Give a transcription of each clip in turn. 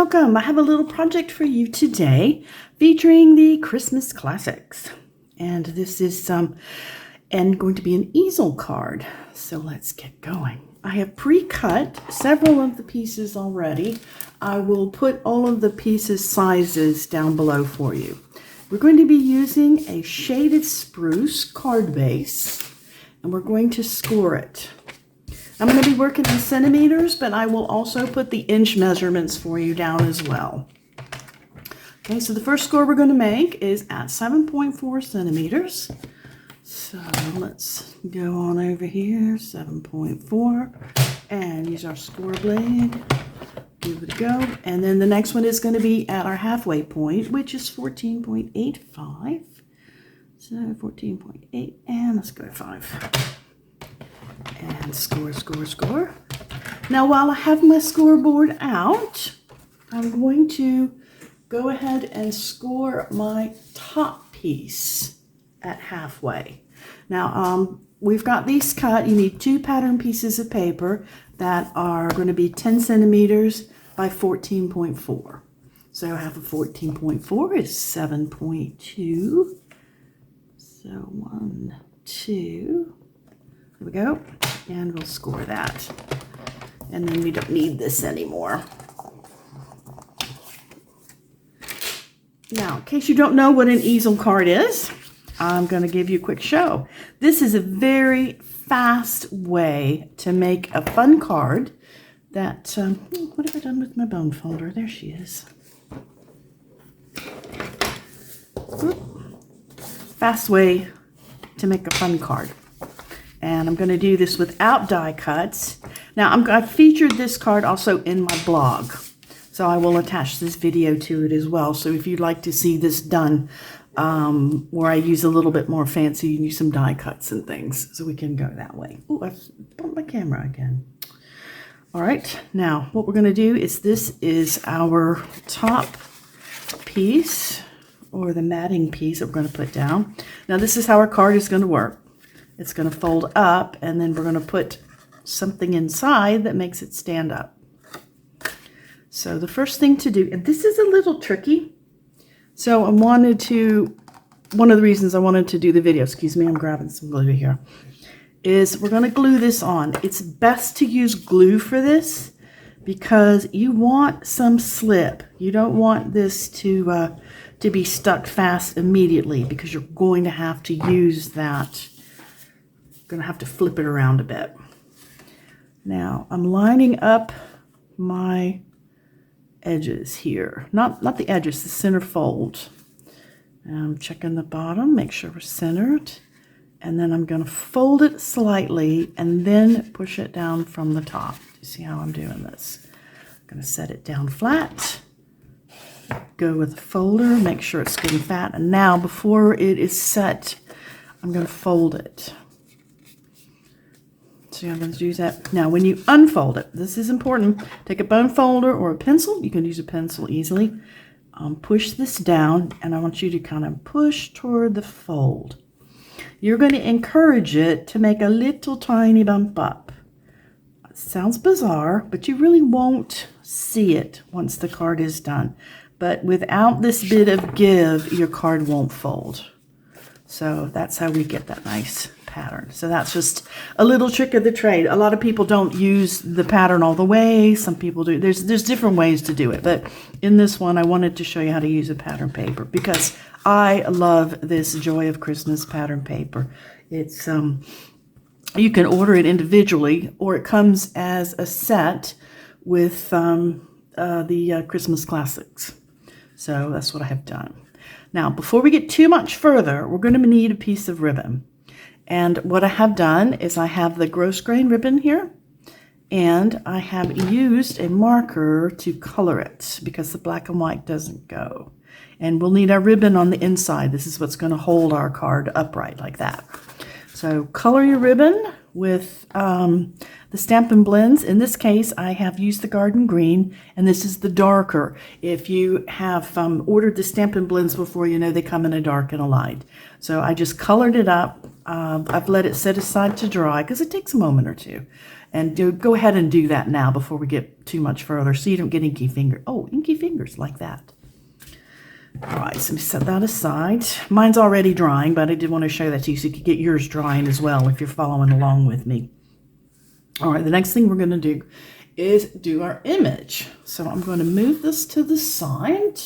welcome. I have a little project for you today featuring the Christmas classics. And this is going to be an easel card. So let's get going. I have pre-cut several of the pieces already. I will put all of the pieces sizes down below for you. We're going to be using a shaded spruce card base, and we're going to score it. I'm going to be working in centimeters, but I will also put the inch measurements for you down as well. Okay, so the first score we're going to make is at 7.4 centimeters. So let's go on over here, 7.4, and use our score blade. Give it a go. And then the next one is going to be at our halfway point, which is 14.85. So 14.8, and let's go 5. And score, score, score. Now, while I have my scoreboard out, I'm going to go ahead and score my top piece at halfway. Now, we've got these cut. You need 2 pattern pieces of paper that are going to be 10 centimeters by 14.4. So half of 14.4 is 7.2. So 1, 2. There we go, and we'll score that. And then we don't need this anymore. Now, in case you don't know what an easel card is, I'm going to give you a quick show. This is a very fast way to make a fun card that, what have I done with my bone folder? There she is. Fast way to make a fun card. And I'm going to do this without die cuts. Now, I've featured this card also in my blog. So I will attach this video to it as well. So if you'd like to see this done, where I use a little bit more fancy, you use some die cuts and things. So we can go that way. Oh, I've bumped my camera again. All right. Now, what we're going to do is this is our top piece, or the matting piece that we're going to put down. Now, this is how our card is going to work. It's going to fold up, and then we're going to put something inside that makes it stand up. So the first thing to do, and this is a little tricky, so one of the reasons I wanted to do the video, excuse me, I'm grabbing some glue here, is we're going to glue this on. It's best to use glue for this because you want some slip. You don't want this to be stuck fast immediately, because you're going to have to use that. Going to have to flip it around a bit. Now I'm lining up my edges here, not the edges, the center fold. And I'm checking the bottom, make sure we're centered, and then I'm going to fold it slightly and then push it down from the top. You see how I'm doing this? I'm going to set it down flat, go with the folder, make sure it's good and fat, and now before it is set, I'm going to fold it. So I'm going to do that. Now, when you unfold it, this is important. Take a bone folder or a pencil. You can use a pencil easily. Push this down, and I want you to kind of push toward the fold. You're going to encourage it to make a little tiny bump up. It sounds bizarre, but you really won't see it once the card is done. But without this bit of give, your card won't fold. So that's how we get that nice pattern. So that's just a little trick of the trade. A lot of people don't use the pattern all the way. Some people do. There's different ways to do it. But in this one, I wanted to show you how to use a pattern paper because I love this Joy of Christmas pattern paper. It's you can order it individually, or it comes as a set with the Christmas classics. So that's what I have done. Now, before we get too much further, we're going to need a piece of ribbon. And what I have done is I have the gross grain ribbon here, and I have used a marker to color it because the black and white doesn't go. And we'll need our ribbon on the inside. This is what's going to hold our card upright like that. So color your ribbon with the the Stampin' Blends. In this case, I have used the Garden Green, and this is the darker. If you have ordered the Stampin' Blends before, you know they come in a dark and a light. So I just colored it up. I've let it set aside to dry because it takes a moment or two. And go ahead and do that now before we get too much further so you don't get inky fingers. Oh, inky fingers like that. All right, so let me set that aside. Mine's already drying, but I did want to show that to you so you could get yours drying as well if you're following along with me. All right, the next thing we're going to do is do our image. So I'm going to move this to the side,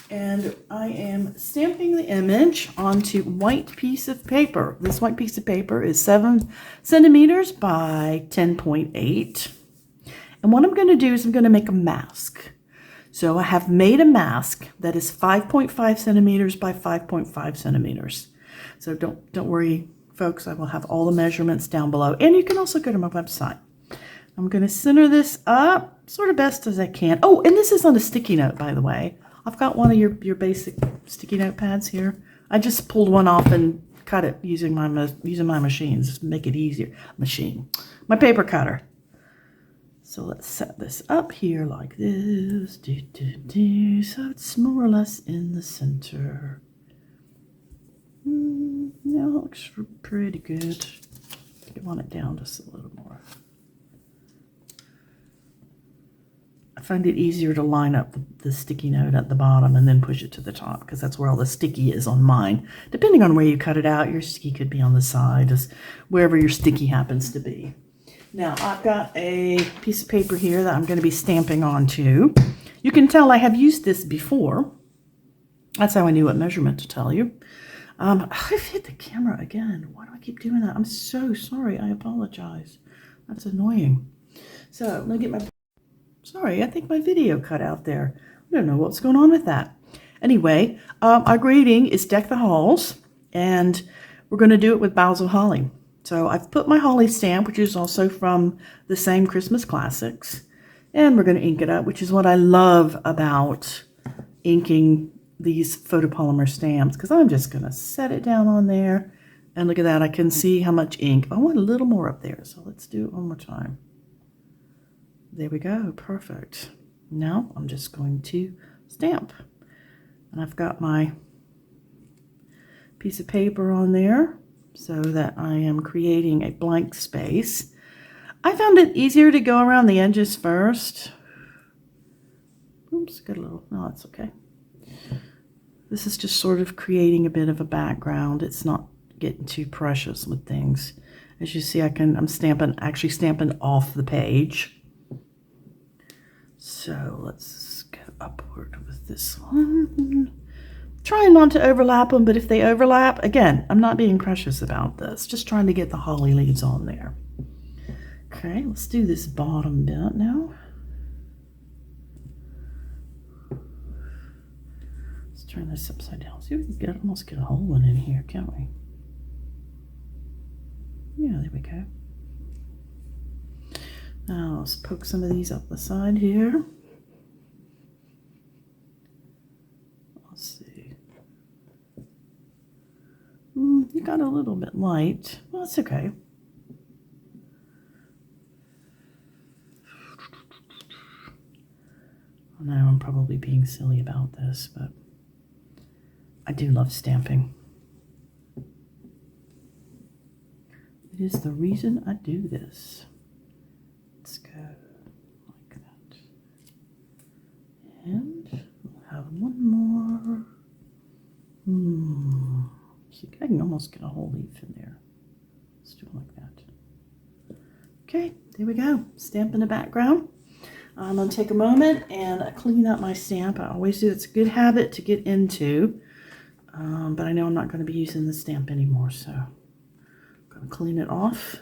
and I am stamping the image onto white piece of paper. This white piece of paper is 7 centimeters by 10.8. And what I'm going to do is I'm going to make a mask. So I have made a mask that is 5.5 centimeters by 5.5 centimeters. So don't worry, folks. I will have all the measurements down below. And you can also go to my website. I'm going to center this up sort of best as I can. Oh, and this is on a sticky note, by the way. I've got one of your basic sticky note pads here. I just pulled one off and cut it using my machines. Just make it easier. My paper cutter. So let's set this up here like this. So it's more or less in the center. Now it looks pretty good. I want it down just a little more. I find it easier to line up the sticky note at the bottom and then push it to the top because that's where all the sticky is on mine. Depending on where you cut it out, your sticky could be on the side, just wherever your sticky happens to be. Now, I've got a piece of paper here that I'm going to be stamping onto. You can tell I have used this before. That's how I knew what measurement to tell you. I've hit the camera again. Why do I keep doing that? I'm so sorry. I apologize. That's annoying. So, I'm going to get my... Sorry, I think my video cut out there. I don't know what's going on with that. Anyway, our grading is Deck the Halls, and we're going to do it with boughs of holly. So I've put my holly stamp, which is also from the same Christmas Classics, and we're going to ink it up, which is what I love about inking these photopolymer stamps, because I'm just going to set it down on there, and look at that. I can see how much ink. I want a little more up there, so let's do it one more time. There we go. Perfect. Now I'm just going to stamp, and I've got my piece of paper on there, so that I am creating a blank space. I found it easier to go around the edges first. Oops, got a little, no, that's okay. This is just sort of creating a bit of a background. It's not getting too precious with things. As you see, I'm actually stamping off the page. So let's go upward with this one. Trying not to overlap them, but if they overlap, again, I'm not being precious about this. Just trying to get the holly leaves on there. Okay, let's do this bottom bit now. Let's turn this upside down. See if we can almost get a hole in here, can't we? Yeah, there we go. Now let's poke some of these up the side here. Let's see. You got a little bit light. Well, it's okay. I know I'm probably being silly about this, but I do love stamping. It is the reason I do this. Let's go like that. And we'll have one more. See, I can almost get a whole leaf in there. Let's do it like that. Okay, there we go. Stamp in the background. I'm going to take a moment and clean up my stamp. I always do. It's a good habit to get into. But I know I'm not going to be using the stamp anymore, so I'm going to clean it off.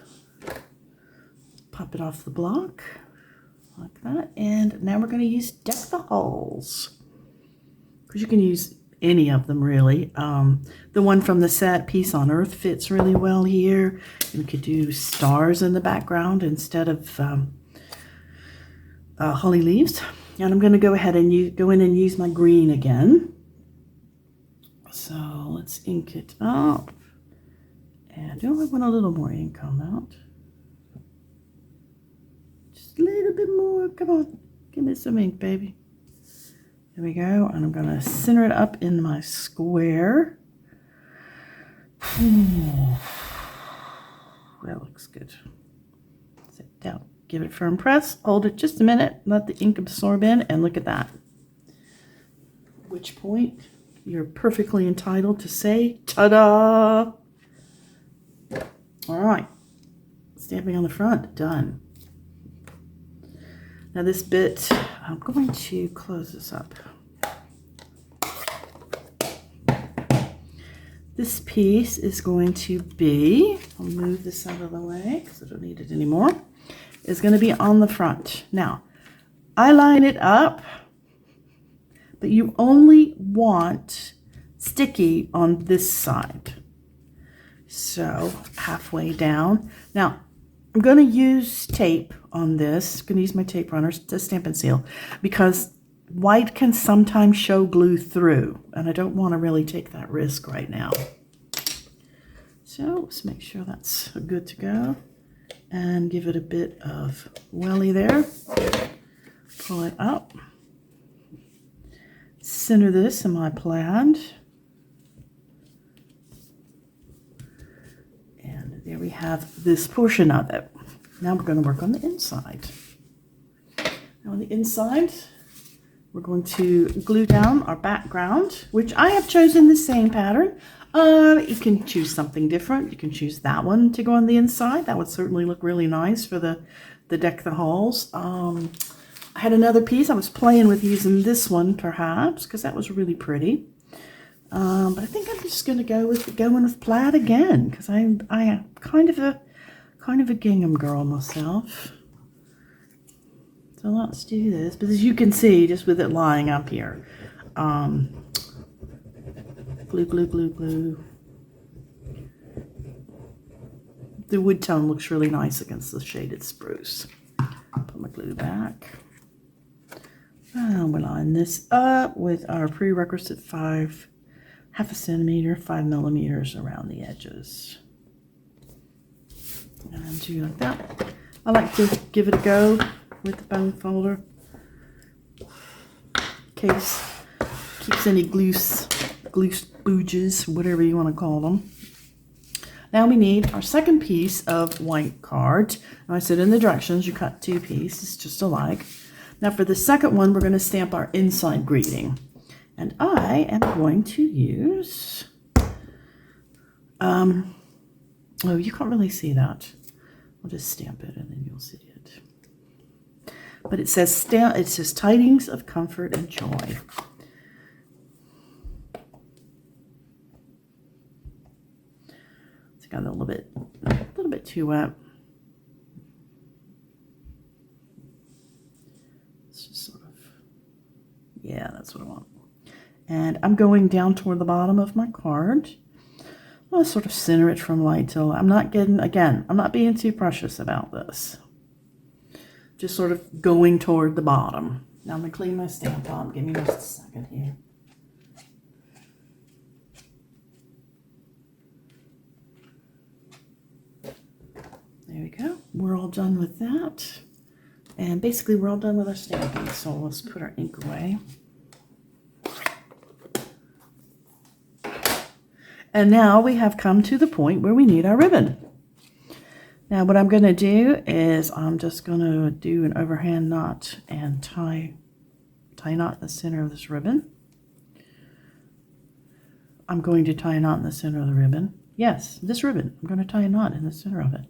Pop it off the block like that. And now we're going to use Deck the Halls, because you can use any of them really. The one from the set Peace on Earth fits really well here. You could do stars in the background instead of holly leaves. And I'm going to go ahead and go in and use my green again. So let's ink it up. And I want a little more ink on that. Just a little bit more. Come on. Give me some ink, baby. There we go. And I'm going to center it up in my square. That looks good. Sit down. Give it a firm press. Hold it just a minute. Let the ink absorb in. And look at that. At which point you're perfectly entitled to say, ta-da! All right. Stamping on the front. Done. Now this bit, I'm going to close this up. This piece is going to be, I'll move this out of the way because I don't need it anymore, is going to be on the front. Now, I line it up, but you only want sticky on this side. So, halfway down. Now, I'm going to use tape on this. I'm going to use my tape runner to stamp and seal because white can sometimes show glue through, and I don't want to really take that risk right now. So let's make sure that's good to go and give it a bit of welly there. Pull it up. Center this in my plaid. And there we have this portion of it. Now we're going to work on the inside. Now on the inside, we're going to glue down our background, which I have chosen the same pattern. You can choose something different. You can choose that one to go on the inside. That would certainly look really nice for the deck the halls. I had another piece. I was playing with using this one perhaps because that was really pretty. But I think I'm just going to go with going with plaid again because I am kind of a gingham girl myself. So let's do this. But as you can see, just with it lying up here, glue, glue, glue, glue. The wood tone looks really nice against the shaded spruce. Put my glue back. And we'll line this up with our prerequisite half a centimeter, 5 millimeters around the edges. And do like that. I like to give it a go with the bone folder in case keeps any loose booges, whatever you want to call them. Now we need our second piece of white card. Now I said in the directions you cut 2 pieces just alike. Now for the second one we're going to stamp our inside greeting, and I am going to use oh, you can't really see that. I'll just stamp it and then you'll see it. But it says tidings of comfort and joy. Got a little bit too wet. It's just sort of, yeah, that's what I want. And I'm going down toward the bottom of my card. I'll sort of center it from light till I'm not being too precious about this. Just sort of going toward the bottom. Now I'm gonna clean my stamp on. Give me just a second here. There we go. We're all done with that. And basically we're all done with our stamping. So let's put our ink away. And now we have come to the point where we need our ribbon. Now what I'm going to do is I'm just going to do an overhand knot and tie a knot in the center of this ribbon. I'm going to tie a knot in the center of the ribbon. Yes, this ribbon. I'm going to tie a knot in the center of it.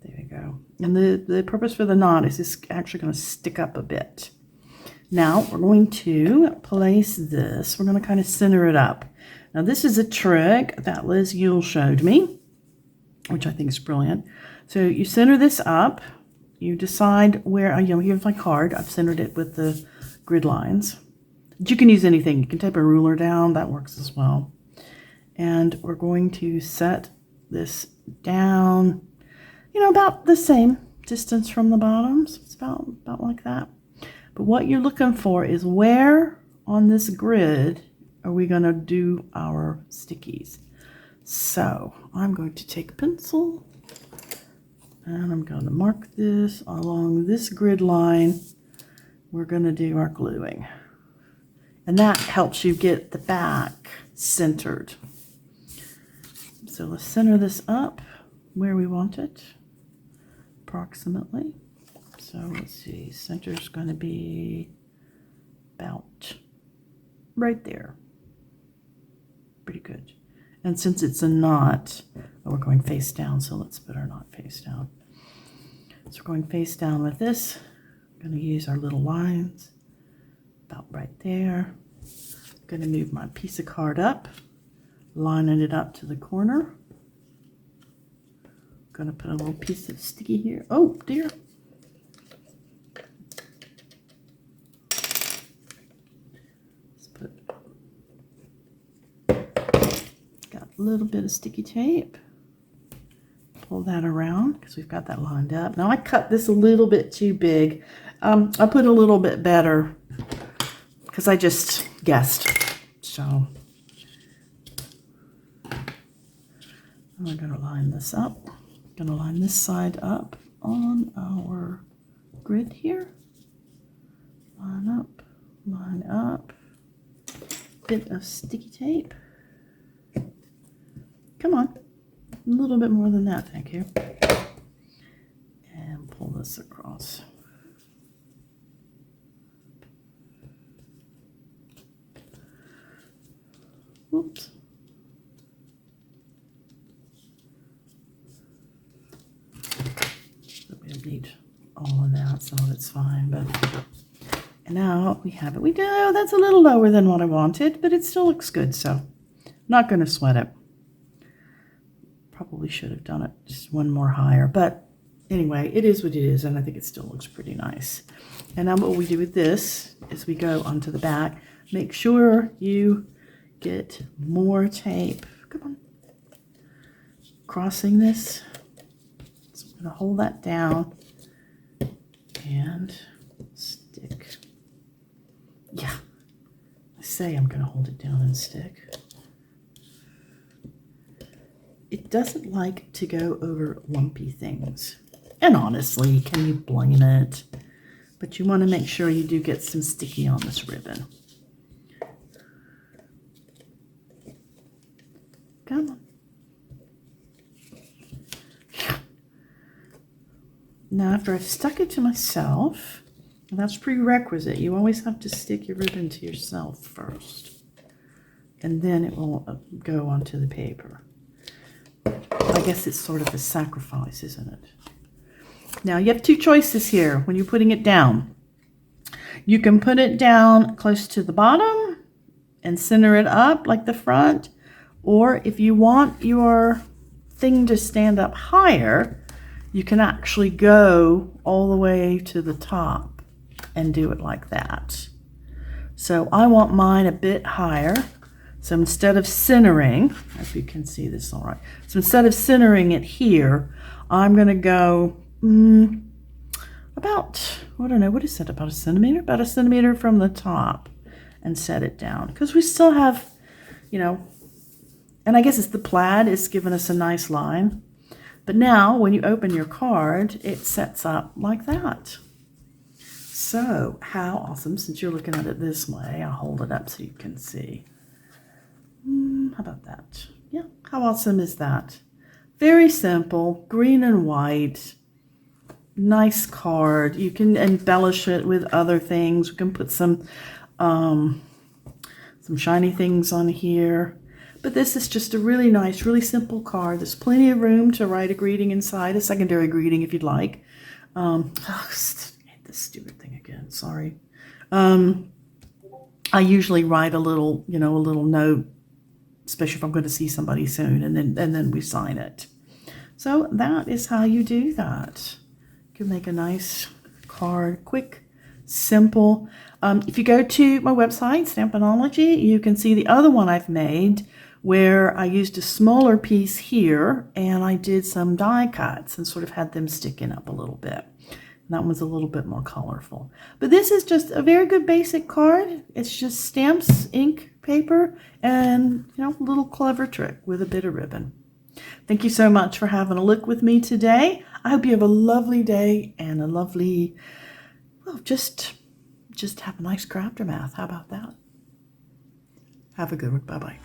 There we go. And the purpose for the knot is it's actually going to stick up a bit. Now we're going to place this. We're going to kind of center it up. Now this is a trick that Liz Yule showed me, which I think is brilliant. So you center this up. You decide where, here's my card. I've centered it with the grid lines. But you can use anything. You can tape a ruler down. That works as well. And we're going to set this down, about the same distance from the bottom. So it's about like that. But what you're looking for is where on this grid are we going to do our stickies. So I'm going to take a pencil and I'm going to mark this along this grid line. We're going to do our gluing. And that helps you get the back centered. So let's center this up where we want it, approximately. So let's see, center's going to be about right there. Pretty good. And since it's a knot, we're going face down, so let's put our knot face down. So we're going face down with this. I'm going to use our little lines about right there. I'm going to move my piece of card up, lining it up to the corner. I'm going to put a little piece of sticky here. Oh dear. Got a little bit of sticky tape. Pull that around because we've got that lined up. Now I cut this a little bit too big. I put a little bit better because I just guessed. So I'm going to line this up. I'm going to line this side up on our grid here. Line up, line up. Bit of sticky tape. Come on, a little bit more than that, thank you. And pull this across. Whoops. We don't need all of that, so it's fine, but and now we have it. We do, that's a little lower than what I wanted, but it still looks good, so I'm not going to sweat it. Probably should have done it just one more higher, but anyway, it is what it is, and I think it still looks pretty nice. And now what we do with this is we go onto the back. Make sure you get more tape. Come on. Crossing this. So I'm going to hold that down and stick. Yeah, I say I'm going to hold it down and stick. It doesn't like to go over lumpy things. And honestly, can you blame it? But you want to make sure you do get some sticky on this ribbon. Come on. Now, after I've stuck it to myself, and that's prerequisite, you always have to stick your ribbon to yourself first. And then it will go onto the paper. I guess it's sort of a sacrifice, isn't it? Now, you have two choices here when you're putting it down. You can put it down close to the bottom and center it up like the front. Or if you want your thing to stand up higher, you can actually go all the way to the top and do it like that. So I want mine a bit higher. So instead of centering, if you can see this all right, so instead of centering it here, I'm going to go about, I don't know, what is that, about a centimeter? About a centimeter from the top and set it down. Because we still have, you know, and I guess it's the plaid, it's given us a nice line. But now when you open your card, it sets up like that. So how awesome, since you're looking at it this way, I'll hold it up so you can see. How about that? Yeah, how awesome is that? Very simple, green and white, nice card. You can embellish it with other things. We can put some shiny things on here. But this is just a really nice, really simple card. There's plenty of room to write a greeting inside, a secondary greeting if you'd like. I hate this stupid thing again, sorry. I usually write a little, you know, a little note, especially if I'm going to see somebody soon, and then we sign it. So that is how you do that. You can make a nice card, quick, simple. If you go to my website, Stampinology, you can see the other one I've made where I used a smaller piece here and I did some die cuts and sort of had them sticking up a little bit. And that one's a little bit more colorful. But this is just a very good basic card. It's just stamps, ink, paper and, you know, a little clever trick with a bit of ribbon. Thank you so much for having a look with me today. I hope you have a lovely day and a lovely, well, just have a nice craftermath. How about that? Have a good one. Bye-bye.